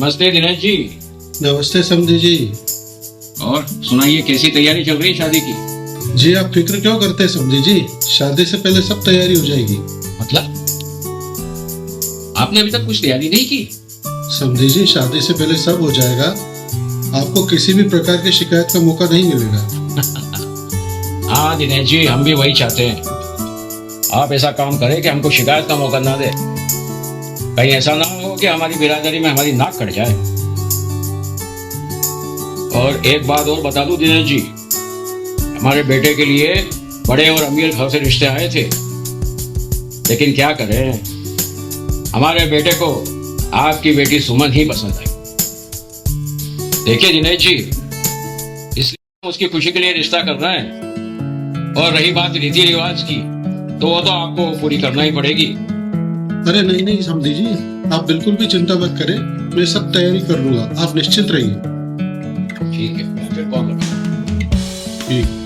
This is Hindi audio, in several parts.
नमस्ते दिनेश जी। नमस्ते समधी जी। और सुनाइए, कैसी तैयारी चल रही है शादी की? जी आप फिक्र क्यों करते हैं समधी जी, शादी से पहले सब तैयारी हो जाएगी। मतलब आपने अभी तक कुछ तैयारी नहीं की? समधी जी शादी से पहले सब हो जाएगा, आपको किसी भी प्रकार की शिकायत का मौका नहीं मिलेगा। हाँ दिनेश जी, हम भी वही चाहते हैं। आप ऐसा काम करें कि हमको शिकायत का मौका ना दे। कहीं ऐसा ना हो कि हमारी बिरादरी में हमारी नाक कट जाए। और एक बात और बता दूं दिनेश जी, हमारे बेटे के लिए बड़े और अमीर घर से रिश्ते आए थे, लेकिन क्या करें, हमारे बेटे को आपकी बेटी सुमन ही पसंद आई। देखिए दिनेश जी, इसलिए उसकी खुशी के लिए रिश्ता कर रहे हैं। और रही बात रीति रिवाज की, तो वो तो आपको पूरी करना ही पड़ेगी। अरे नहीं नहीं समधी जी, आप बिल्कुल भी चिंता मत करें, मैं सब तैयारी कर लूंगा, आप निश्चिंत रहिए। ठीक है, मैं फिर कॉल करूंगा। ठीक।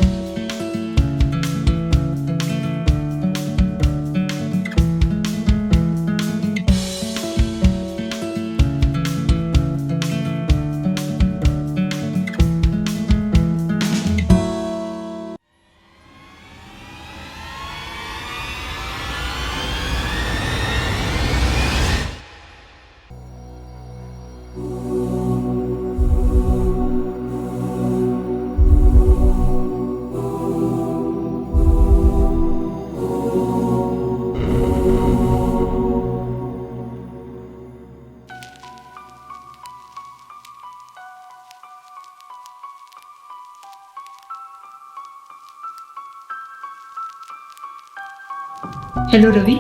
हेलो रवि,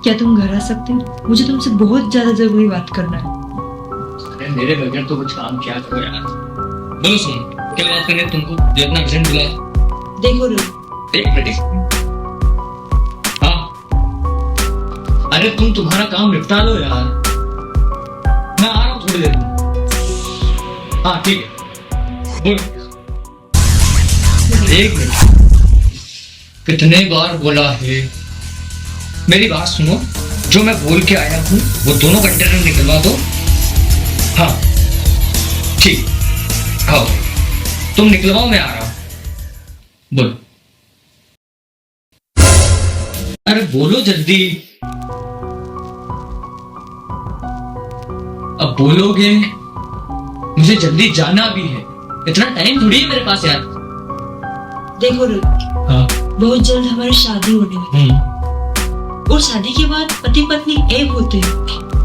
क्या तुम घर आ सकते हो? मुझे तुमसे बहुत ज्यादा जरूरी बात करना है। अरे मेरे बगैर तो कुछ काम क्या करो यार। बोलो सुन, क्या बात करनी है तुमको? जो इतना अर्जेंट बुला। देखो रवि, एक मिनट। हाँ, अरे तुम तुम्हारा काम निपटा लो यार, मैं आ रहा हूँ थोड़ी देर में। हाँ ठीक है, बोल। एक मिनट, कितने बार बोला है, मेरी बात सुनो। जो मैं बोल के आया हूँ वो दोनों कंटेनर निकलवा दो। हाँ ठीक, आओ तुम निकलवाओ, मैं आ रहा हूँ। बोलो, अरे बोलो जल्दी। अब बोलोगे, मुझे जल्दी जाना भी है, इतना टाइम थोड़ी है मेरे पास यार। देखो रवि, हाँ। बहुत जल्द हमारी शादी होने वाली है। और शादी के बाद पति पत्नी एक होते हैं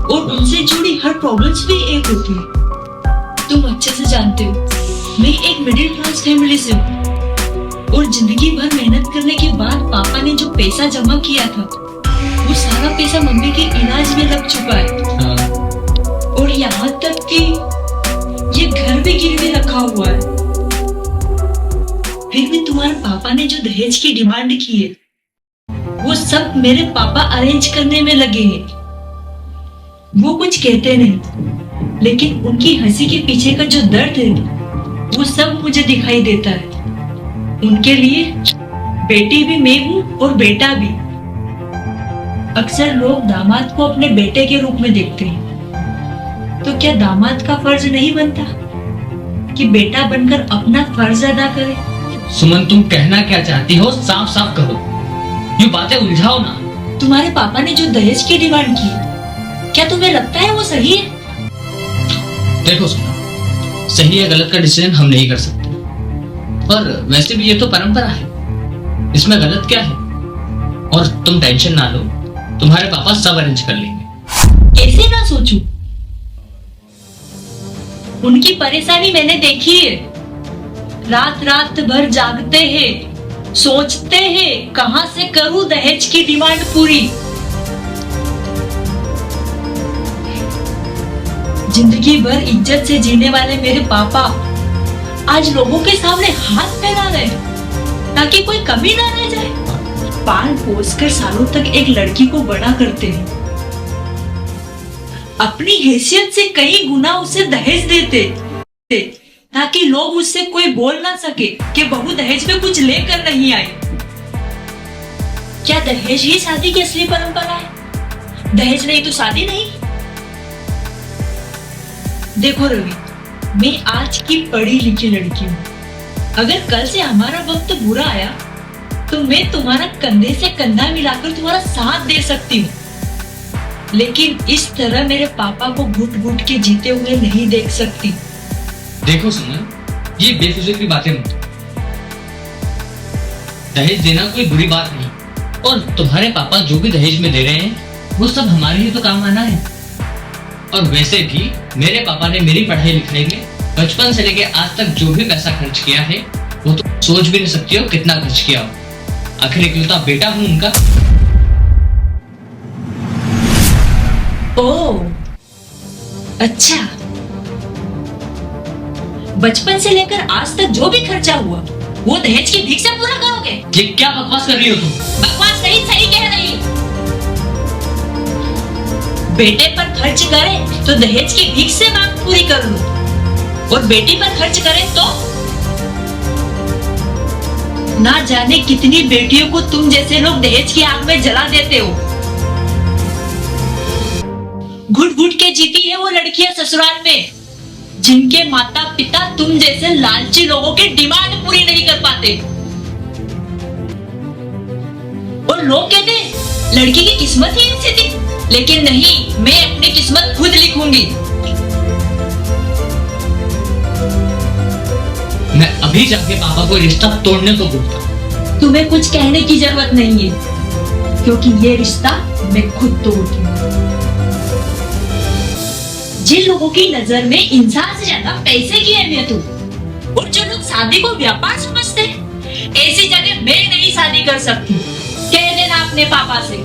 और उनसे जुड़ी हर प्रॉब्लम्स भी एक होती है। तुम अच्छे से जानते हो, मैं एक मिडिल क्लास फैमिली से हूँ और जिंदगी भर मेहनत करने के बाद पापा ने जो पैसा जमा किया था, वो सारा पैसा मम्मी के इलाज में लग चुका है। हाँ। और यहाँ तक कि ये घर भी गिरवी रखा हुआ है। फिर भी तुम्हारे पापा ने जो दहेज की डिमांड की है, वो सब मेरे पापा अरेंज करने में लगे हैं। वो कुछ कहते नहीं, लेकिन उनकी हंसी के पीछे का जो दर्द है, वो सब मुझे दिखाई देता है। उनके लिए बेटी भी मैं हूँ और बेटा भी। अक्सर लोग दामाद को अपने बेटे के रूप में देखते हैं, तो क्या दामाद का फर्ज नहीं बनता कि बेटा बनकर अपना फर्ज अदा करे? सुमन, तुम कहना क्या चाहती हो, साफ साफ कहो, ये बातें उलझाओ ना। तुम्हारे पापा ने जो दहेज की डिमांड की, क्या तुम्हें लगता है वो सही है? देखो सुमन, सही या गलत का डिसीजन हम नहीं कर सकते, और वैसे भी ये तो परंपरा है, इसमें गलत क्या है। और तुम टेंशन ना लो, तुम्हारे पापा सब अरेंज कर लेंगे। कैसे ना सोचूं? उनकी परेशानी मैंने देखी है। रात रात भर जागते हैं, सोचते हैं कहां से करूं दहेज की डिमांड पूरी। जिंदगी भर इज्जत से जीने वाले मेरे पापा आज लोगों के सामने हाथ फैला रहे ताकि कोई कमी ना रह जाए। पाल पोस कर सालों तक एक लड़की को बड़ा करते हैं, अपनी हैसियत से कई गुना उसे दहेज देते ताकि लोग उससे कोई बोल ना सके कि बहू दहेज में कुछ लेकर नहीं आई। क्या दहेज ही शादी की असली परंपरा है? दहेज नहीं तो शादी नहीं। देखो रवि, मैं आज की पढ़ी लिखी लड़की हूँ। अगर कल से हमारा वक्त बुरा आया तो मैं तुम्हारा कंधे से कंधा मिलाकर तुम्हारा साथ दे सकती हूँ, लेकिन इस तरह मेरे पापा को घुट घुट के जीते हुए नहीं देख सकती। देखो सुमन, ये बेफिजूल की बातें मत। दहेज देना कोई बुरी बात नहीं, और तुम्हारे पापा जो भी दहेज में दे रहे हैं वो सब हमारे ही तो काम आना है। और वैसे भी मेरे पापा ने मेरी पढ़ाई लिखाई में बचपन से लेके आज तक जो भी पैसा खर्च किया है वो तो सोच भी नहीं सकती हो कितना खर्च किया हो। आखिर इकलौता बेटा हूं उनका। ओह अच्छा, बचपन से लेकर आज तक जो भी खर्चा हुआ वो दहेज की भीख से पूरा करोगे? ये क्या बकवास कर रही हो तुम? बकवास नहीं, सही कह रही। बेटे पर खर्च करे तो दहेज की भीख से मांग पूरी कर लो, और बेटी पर खर्च करे तो ना जाने कितनी बेटियों को तुम जैसे लोग दहेज की आग में जला देते हो। घुट घुट के जीती है वो लड़कियां ससुराल में, जिनके माता पिता तुम जैसे लालची लोगों की डिमांड पूरी नहीं कर पाते। और लोग कहते हैं लड़की की किस्मत ही ऐसी थी, लेकिन नहीं, मैं अपनी किस्मत खुद लिखूंगी। मैं अभी जाके पापा को रिश्ता तोड़ने को बोलता। तुम्हें कुछ कहने की जरूरत नहीं है, क्योंकि ये रिश्ता मैं खुद तोड़ती हूँ। जिन लोगों की नजर में इंसान से ज्यादा पैसे की अहमियत हो, और जो लोग शादी को व्यापार समझते हैं, ऐसी जगह मैं नहीं शादी कर सकती। कह देना अपने पापा से।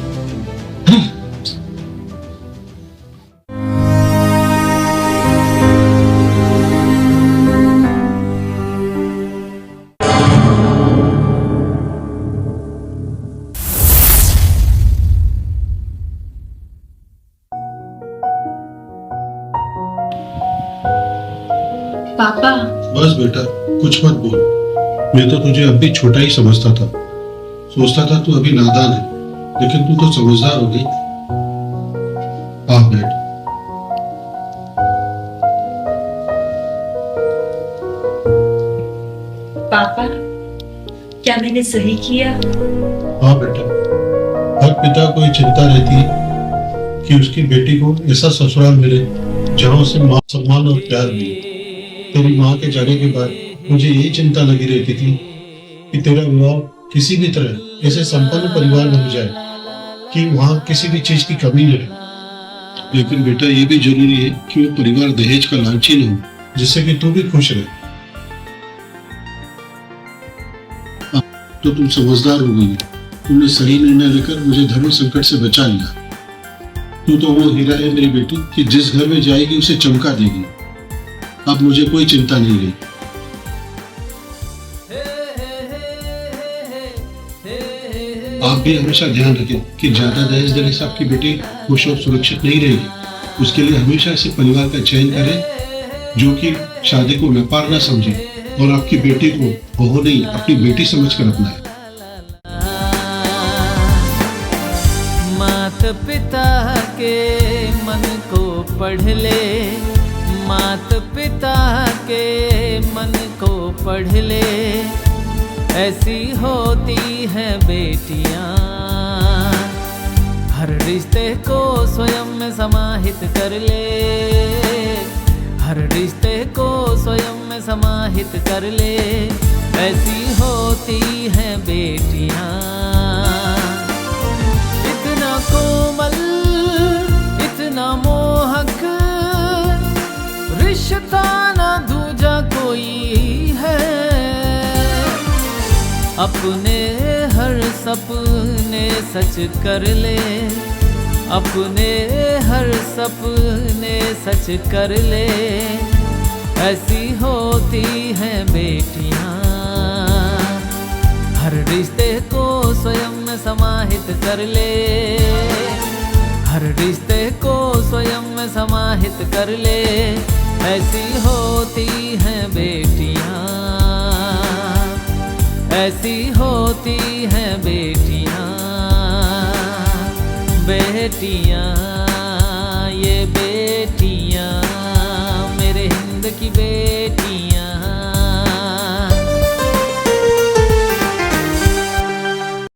पापा, बस बेटा, कुछ मत बोल। मैं तो तुझे अब भी छोटा ही समझता था। सोचता था तू अभी नादान है, लेकिन तू तो समझदार हो गई। आप बैठ। पापा, क्या मैंने सही किया? हाँ बेटा, हर पिता को ये चिंता रहती है कि उसकी बेटी को ऐसा ससुराल मिले जहाँ उसे मान सम्मान और प्यार मिले। तेरी माँ के जाने के बाद मुझे यही चिंता लगी रहती थी कि तेरा विवाह किसी भी तरह ऐसे संपन्न परिवार में हो जाए कि वहाँ किसी भी चीज की कमी न रहे। लेकिन बेटा, ये भी जरूरी है कि वो परिवार दहेज का लालची न हो, जिससे कि तू भी खुश रहे। तो तुम समझदार हो गई, तुमने सही निर्णय लेकर मुझे धर्म संकट से बचा लिया। तू तो वो हीरा है मेरी बेटी कि जिस घर में जाएगी उसे चमका देगी। अब मुझे कोई चिंता नहीं रही। आप भी हमेशा ध्यान रखें कि ज्यादा दहेज देने से आपकी बेटी खुश और सुरक्षित नहीं रहेगी। उसके लिए हमेशा ऐसे परिवार का चयन करें जो कि शादी को व्यापार न समझे और आपकी बेटी को बहू नहीं, अपनी बेटी समझकर अपनाए। मात पिता के मन को पढ़ ले, मात पिता के मन को पढ़ ले, ऐसी होती हैं बेटियां। हर रिश्ते को स्वयं में समाहित कर ले, हर रिश्ते को स्वयं में समाहित कर ले, ऐसी होती हैं बेटियां। इतना कोमल, इतना मोहक रिश्ता ना दूजा कोई है। अपने हर सपने सच कर ले, अपने हर सपने सच कर ले, ऐसी होती हैं बेटियां। हर रिश्ते को स्वयं में समाहित कर ले, हर रिश्ते को स्वयं में समाहित कर ले, ऐसी होती हैं बेटियां, ऐसी होती हैं बेटियां, बेटियां।